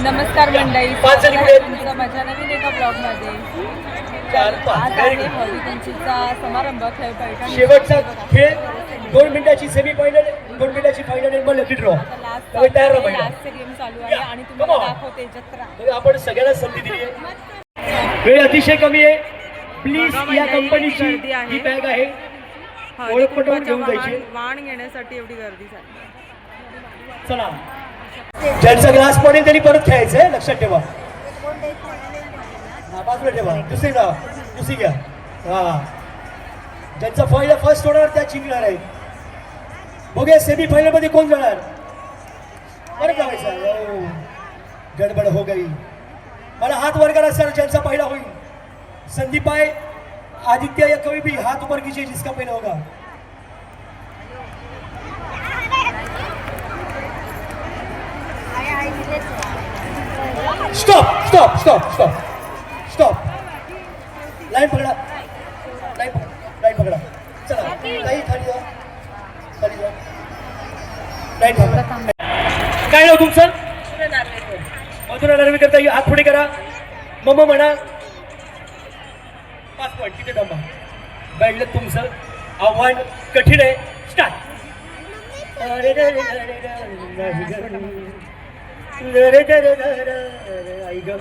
नमस्कार मंडळी, तुमचं माझ्या नवीन एका ब्लॉगमध्ये. आज आहे हळदीकुंचीचा समारंभ. खेळ पैठण शेवटचा खेळ 2 मिनिटाची सेमी फायनल, 2 मिनिटाची फायनल आणि लकी ड्रॉ. लास्टचे गेम चालू आहे आणि तुम्हाला दाखवते जत्रा. आपण सगळ्यांना संधी दिली आहे. वेळ अतिशय कमी आहे. प्लीज या कंपनीची ही बॅग आहे, ओळख पटवून घेऊन जायची. वाण घेण्यासाठी एवढी गर्दी झाली. चला, ज्यांचा ग्लास पडेल त्यांनी परत खेळायचंय, लक्षात ठेवा. बाजूला ठेवा. दुसरी घ्या. हा, ज्यांचा फायनल फर्स्ट होणार त्या जिंकणार आहेत. बघूया सेमी फायनल मध्ये कोण जाणार. परत जायचं. गडबड हो गई. मला हात वर करा सर, ज्यांचा पहिला होईल. संदीप आहे, आदित्य या कभी भी हाथ ऊपर कीजिए जिसका पहला होगा. Stop stop stop stop stop. Line पकडा, लाईन पकडा. चला काही खाली जा, खाली जा. लाईन पकडा. काय नाव तुमचं? मधुरा नार्वेकर ताई, हात पुढे करा. मम्मा म्हणा. 5 पॉईंट तिथे थांबा. बैठलं. तुमचं आव्हान कठीण आहे. स्टार्ट.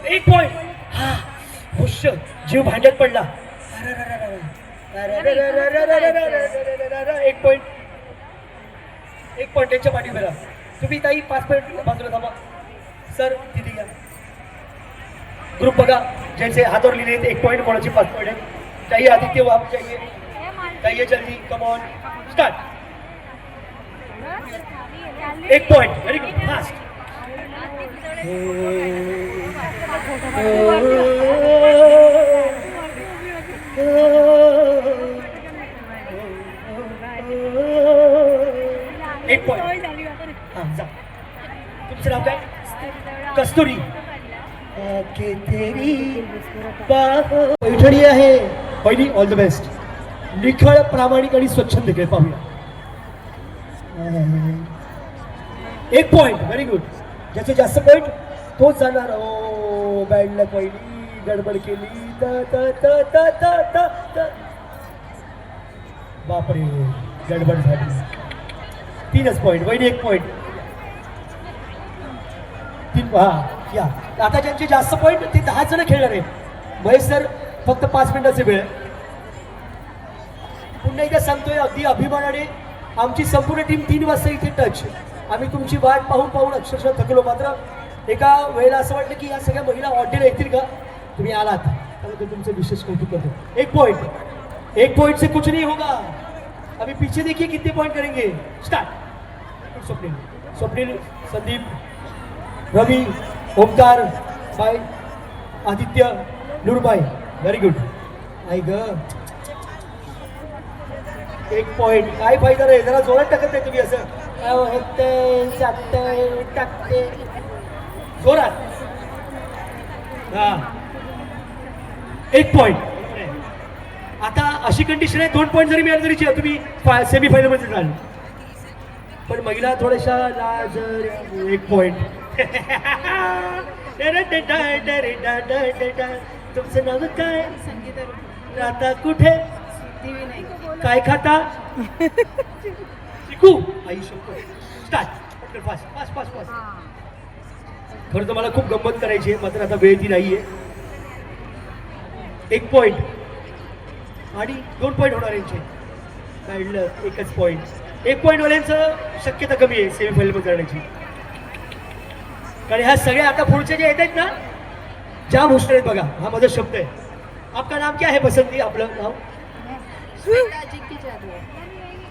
एक पॉइंट. हा, हुश, जीव भांड्यात पडला. एक पॉइंट त्यांच्या पाठीवर राहा. तुम्ही ताई 5 पॉइंट बाजूला थांबा. सर तिथे घ्या. ग्रुप बघा ज्यांचे हातावर लिहिले आहेत. 1 पॉइंट, कोणाची 5 पॉइंट आहे. चाहिए आदित्य, वाप चाहिए जल्दी. Come on, start. 1 point. Very good. Fast. एक पॉइंट. हां, जा. तुमचं नाव काय? कस्तुरी. पैठणी आहे पहिली. All the best. निखळ, प्रामाणिक आणि स्वच्छंद खेळ. पाहूया. 1 पॉइंट. Very good. ज्याचे जास्त पॉइंट तोच जाणार. ओ बॅडला पहिली गडबड केली. बापरे, गडबड झाली. 3च पॉइंट. वहिनी 1 पॉइंट. 3. हा या. आता ज्यांचे जास्त पॉइंट ते 10 जण खेळणार आहे. महेश सर फक्त 5 मिनिटाचे वेळ. पुन्हा एकदा सांगतोय अगदी अभिमानाने, आमची संपूर्ण टीम 3 वाजता इथे टच. आम्ही तुमची वाट पाहून अक्षरशः थकलो. मात्र एका वेळेला असं वाटलं की या सगळ्या महिला ऑर्डर येतील का. तुम्ही आलात त्यामुळे तुमचं विशेष कौतुक करतो. 1 पॉइंट. 1 पॉइंट से कुछ नहीं होगा. अभी पीछे देखिए कितने पॉइंट करेंगे. स्टार्ट. स्वप्निल, संदीप, रवि, ओमकार बाय, आदित्य, नूरबाई. Very good. आई ग, 1 पॉइंट. काय फायदा रे, जरा जोरात टाकत नाही तुम्ही. असं टाकते जोरात. हा, 1 पॉइंट. आता अशी कंडिशन आहे, 2 पॉइंट जरी मिळाले तरी तुम्ही सेमी फायनल मध्ये जाल. पण महिला थोड्याशा लाज. 1 पॉइंट. तुमचं नाव काय? राहता कुठे? काय खाता? शिकू. आई शिकू. स्टार्ट. फास्ट. खरं तर मला खूप गंमत करायची आहे, मात्र आता वेळ ती नाहीये. 1 पॉइंट आणि 2 पॉइंट होणार यांचे. काढलं 1च पॉइंट. 1 पॉइंट वाल्यांचं शक्यता कमी आहे सेमीफायनल मध्ये जाण्याची. कारण ह्या सगळ्या आता पुढचे जे येत आहेत ना, जाम हुशार आहेत. बघा, हा माझा शब्द आहे. आपका नाम क्या है बसंती? आपलं नाव?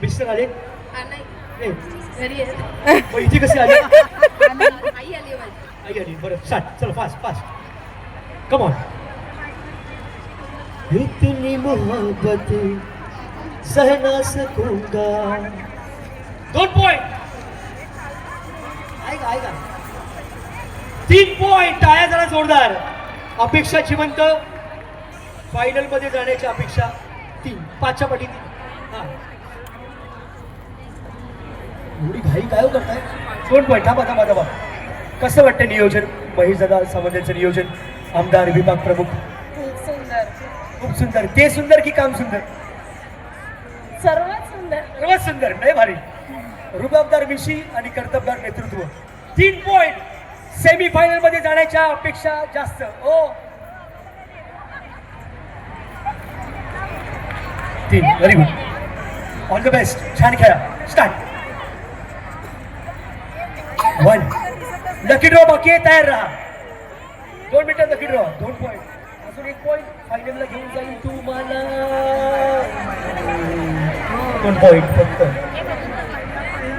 मिस्टर आले इथे कसे आले? आई आली. बरं, स्टार्ट. चलो फास्ट. Come on. इतनी मोहब्बत सह ना सकूंगा. 2 पॉइंट. आएगा. 3 पॉइंट. टाळ्या जरा जोरदार. अपेक्षा जिवंत. फायनल मध्ये जाण्याची अपेक्षा. 3. 5च्या पाठी 3. हा, एवढी घाई काय करताय? 2 पॉइंट. थांबा. कसं वाटतं नियोजन? महेशदादा सावंत यांचं नियोजन, आमदार विभाग प्रमुख. खूप सुंदर, खूप सुंदर. ते सुंदर की काम सुंदर? सर्वात सुंदर. सर्वात सुंदर. नाही भारी. रुबाबदार विषयी आणि कर्तबगार नेतृत्व. 3 पॉइंट. सेमी फायनल मध्ये जाण्याच्या अपेक्षा जास्त. ओ 3. Very good. All the best. छान खेळा. स्टार्ट. 1. लकी ड्रॉ बाकी आहे, तयार राहा. 2 मिनिटं लकी ड्रॉ. 2 पॉइंट. अजून 1 पॉइंट फायनलला घेऊन जाईल तुम्हाला. 2 पॉइंट फक्त.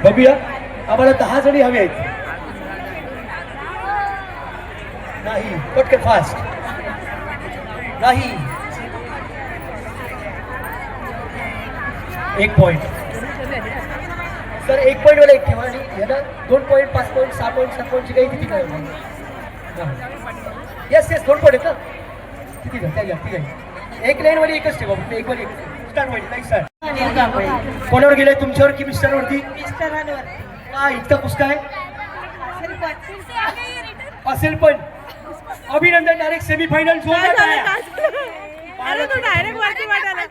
बघूया, आम्हाला 10 जणी हवे आहेत. नाही, पटकन फास्ट. नाही. 1 पॉइंट. सर 1 पॉइंट वाला एक ठेवा आणि याला 2 पॉइंट, 5 पॉइंट, 6 पॉइंट, 7 पॉइंटची काही किती काय? येस येस 2 पॉइंट आहेत ना. किती घ्या, त्या घ्या, ठीक आहे. एक लाईन वाली एकच ठेवा, एक वाली स्टार्ट होईल. नाही सर, कोणावर गेले, तुमच्यावर की मिस्टरवरती? मिस्टरांवर. का इतका पुष्का आहे? असेल पण. अभिनंदन. Direct semifinal. अरे तो डायरेक्ट वरती वाटायला.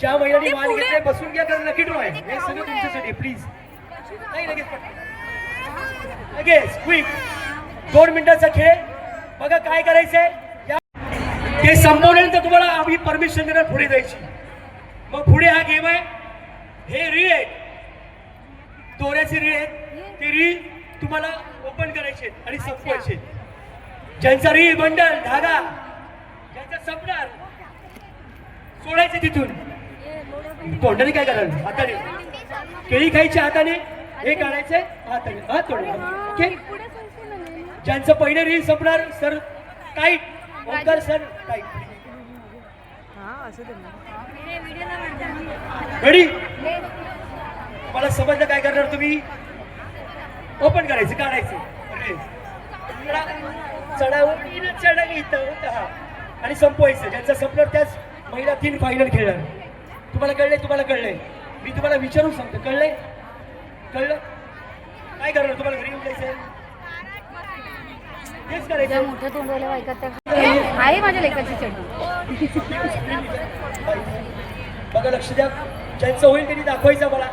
ज्या महिलांनी मान घेतले बसून घ्या, कारण लकी ड्रॉ आहे. हे सगळं तुमच्यासाठी प्लीज. नाही लगेच लगेच क्विक. 2 मिनिटाचा खेळ. बघा काय करायचंय. ते संपवल्यानंतर तुम्हाला आम्ही परमिशन देणार पुढे जायची. मग पुढे हा गेम आहे. हे रीळ आहेत, दोऱ्याचे रीळ आहेत. ते रीळ तुम्हाला ओपन करायचे आणि संपवायचे. ज्यांचा रीळ बंडल धागा ज्यांचा संपणार सोडायचे तिथून. तोंडाने काय कराल? हाताने. केळी खायची हाताने, हे काढायचे हाताने. हात तोडले. ओके. ज्यांचं पहिले रील संपणार sir tight. Omkar sir tight. Ready? मला समजलं काय करणार तुम्ही. ओपन करायचं, काढायचं. चढावून आणि संपवायचं. ज्यांचं संपणार त्याच महिला 3 फायनल खेळणार. तुम्हाला कळलंय? तुम्हाला कळलंय? मी तुम्हाला विचारून सांगतो. कळलंय? कळलं? काय करणार? तुम्हाला घरी येऊन जायचंय? तेच करायचं. मोठ्या तोंडवाल्या बायका आहे माझ्या लेकाची चढी. बघा, लक्ष द्या. ज्यांचं होईल त्यांनी दाखवायचं मला.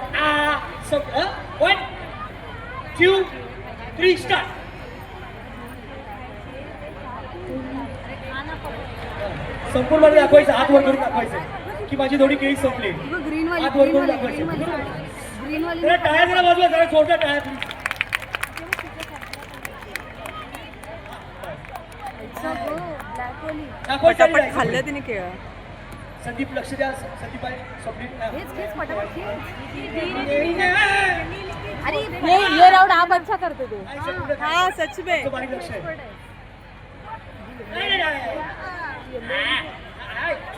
1 2 3 स्टार्ट. संपूर्ण मला दाखवायचं. हात वर करून दाखवायचं की माझी थोडी केळी संपली. हात वर करून दाखवायचं. जरा टाळ्या जरा बाजूला, जरा जोरदार टाळ्या प्लीज. पटापट खाल्लं तिने केळ. संदीप लक्ष द्या. संदीप आहे. स्वप्नील. अरे ये राउंड आप अच्छा करते थे. हाँ सच में. बारीक लक्ष आहे.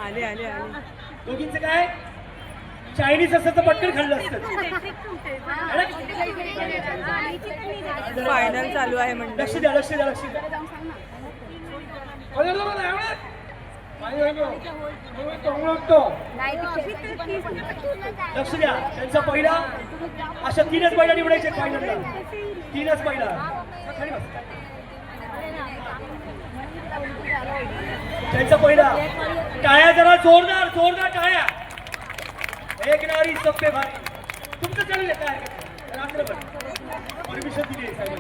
आले आले आले. दोघींचं काय? चायनीज असतं तर पटकन खाल्लं असतं. फायनल चालू आहे म्हणजे. लक्ष द्या, लक्ष द्या, लक्ष द्या. लक्ष द्या. त्यांचा पहिला अशा 3च महिला निवडायचे फायनलला. 3च महिला. त्यांचा पहिला. टाळ्या जरा जोरदार, जोरदार टाळ्या. एक नारी सप्पे भारी. तुमचं चालेल काय? रात्रभर परमिशन दिली आहे साहेब.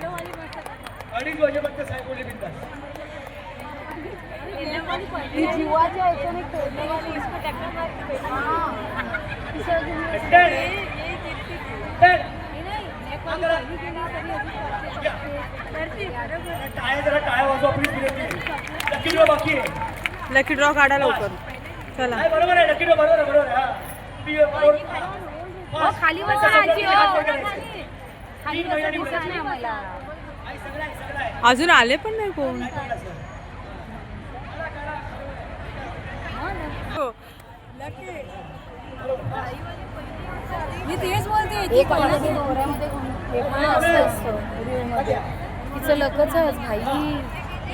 2:30 वाजेपर्यंत साहेब बोलले बिंदास. जीवाच्या ह्याच्याने खेळण्यावाली टाळ्या जरा टाळ्या वाजवा प्लीज. लकी ड्रॉ बाकी आहे. लकी ड्रॉ काढा लवकर. चला. बरोबर आहे. लकी ड्रॉ बरोबर आहे. बरोबर आहे. खाली अजून आले पण नाही कोण. मी तेच बोलते. तिचं लकच भाई.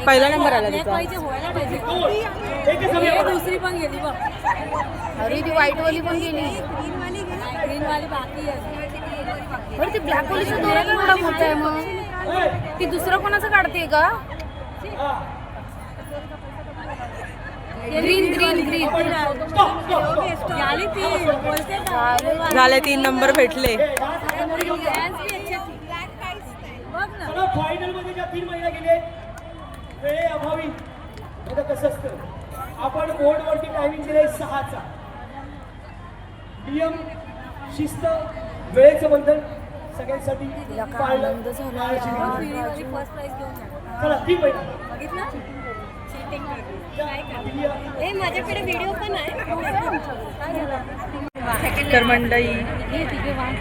पहिला नंबर आला तिचा. व्हायला पाहिजे. दुसरी पण गेली बघ. अरे ती व्हाईट वाली पण गेली. ग्रीन वाली बाकी आहे. अरे ती ब्लॅक वालीचा दोरा केवढा मोठा आहे मग. ती दुसरं कोणाचं काढते का? ग्रीन ग्रीन ग्रीन झाले 3 नंबर भेटले. फायनल मध्ये ज्या 3 महिला गेले वेळे अभावी आता कसं असतं आपण बोर्डवरती टायमिंग दिलंय 6चा. नियम शिस्त वेळेचं बंधन सगळ्यांसाठी पाळलं. चला 3 महिला माझ्याकडे व्हिडिओ पण आहे. तर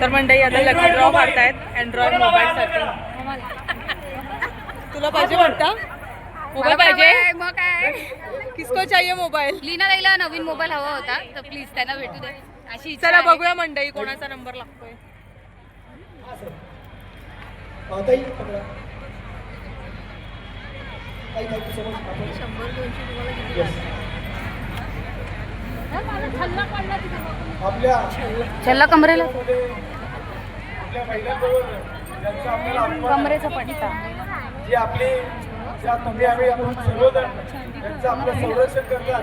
मंडई आता लकी ड्रॉ काढतायत अँड्रॉइड मोबाईलसाठी. तुला पाहिजे वाटतं मोबाईल पाहिजे? मग काय, किसको चाहिए मोबाईल? लीना ताईला नवीन मोबाईल हवा होता तर प्लीज त्यांना भेटू दे अशी इच्छा चला आहे. बघूया मंडई कोणाचा नंबर लागतोय. ताई पकडा. ताई ताई समोर आपण 100-200 तुम्हाला किती Yes. लागतात? आपल्या छल्ला कमरेला आपल्या महिलांबरोबर ज्यांचा आपल्याला अभिमान कमरेचा पट्टा जे आपले ज्या तुम्ही आम्ही आपण सर्वजण त्यांचं आपलं संरक्षण करतात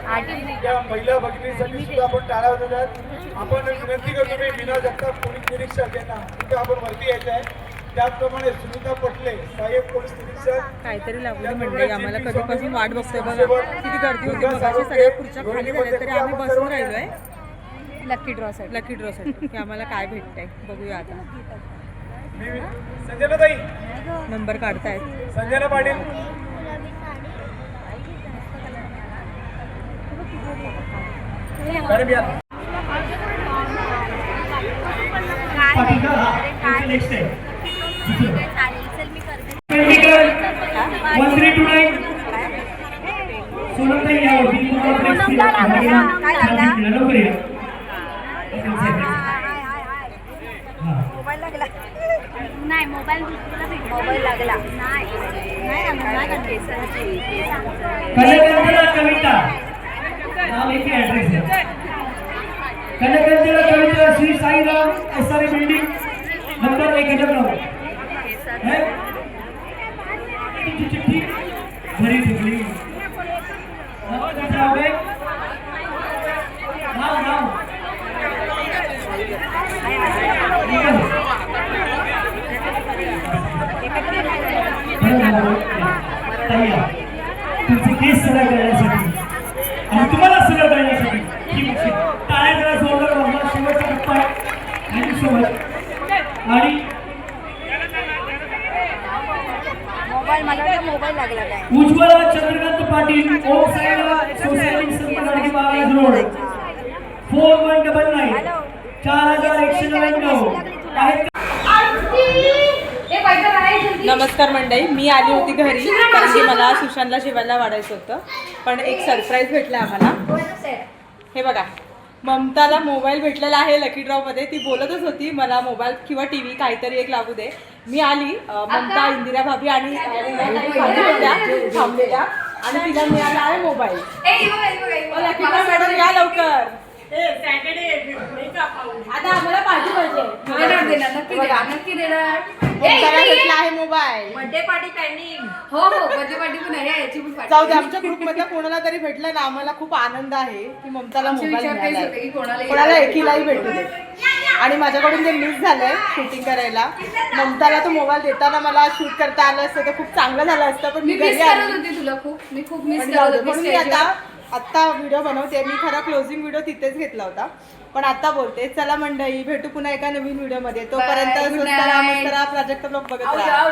त्या महिला भगिनीसाठी सुद्धा आपण टाळ्या वाजवतात. आपण विनंती करतो मी मीना जगताप पोलीस निरीक्षक यांना तिथे आपण वरती यायचं आहे. त्याचप्रमाणे सुनीता पटले सहाय्यक पोलीस निरीक्षक काहीतरी लागली मंडई. आम्हाला कधीपासून वाट बघतोय बघा. किती गर्दी होती मगाशी. सगळ्या खुर्च्या खाली झाल्या तरी आम्ही बसून राहिलोय लकी ड्रॉ साठी. लकी ड्रॉ साठी की आम्हाला काय भेटतंय बघूया आता. मी संजना ताई नंबर काढतायत. संजना पाटील मॅडम या पाटील हा नेक्स्ट आहे. मंत्री टुडे सोनमताई यावरती लवकर या. नाही मोबाईल लागला कनकंदला कविता नाम एक ऍड्रेस है. Kanakandla Kavita Shri Sairam SR building number 1 है. चिट्ठी भरी ठेवली. नाव आहे नाव तुमचे केस सरळ करण्यासाठी आणि तुम्हाला सरळ करण्यासाठी ही टाळ्या जरा जोरदार वाजवा. शेवटचा टप्पा आहे. Thank you so much. आणि मोबाईल लागला काय उज्ज्वला चंद्रकांत पाटील ओम साईराम सोसायटी संत गाडगे बागायत रोड 4199 4199 आहेत. नमस्कार मंडळी. मी आली होती घरी कारण की मला सुशांतला शिवायला वाढायचं होतं. पण एक सरप्राईज भेटलं आम्हाला. हे बघा ममताला मोबाईल भेटलेला आहे लकी ड्रॉमध्ये. ती बोलतच होती मला मोबाईल किंवा टी व्ही काहीतरी एक लागू दे. मी आली. ममता इंदिरा भाभी आणि थांबलेल्या आणि तिला मिळाला आहे मोबाईल. लकी ड्रॉ मॅडम या लवकर. आता आम्हाला पार्टी पाहिजे. भेटला आहे मोबाईल. Birthday party pending. हो बर्थडे पार्टी पण आहे याची पण जाऊ दे. आमच्या ग्रुप मधल्या कोणाला तरी भेटलं ना आम्हाला खूप आनंद आहे की ममताला मोबाईल मिळालाय. कोणाला एकीलाही भेटू दे. आणि माझ्याकडून जे मिस झालंय शूटिंग करायला ममताला तो मोबाईल देताना मला शूट करता आलं असतं तर खूप चांगलं झालं असतं. पण मी घरी आली तुला मी खूप मिस पण जाऊ दे. म्हणून मी आता व्हिडिओ बनवते. मी खरा क्लोजिंग व्हिडिओ तिथेच घेतला होता पण आता बोलते. चला मंडळी भेटू पुन्हा एका नवीन व्हिडिओ मध्ये. तोपर्यंत प्राजक्त ब्लॉग बघत राहा.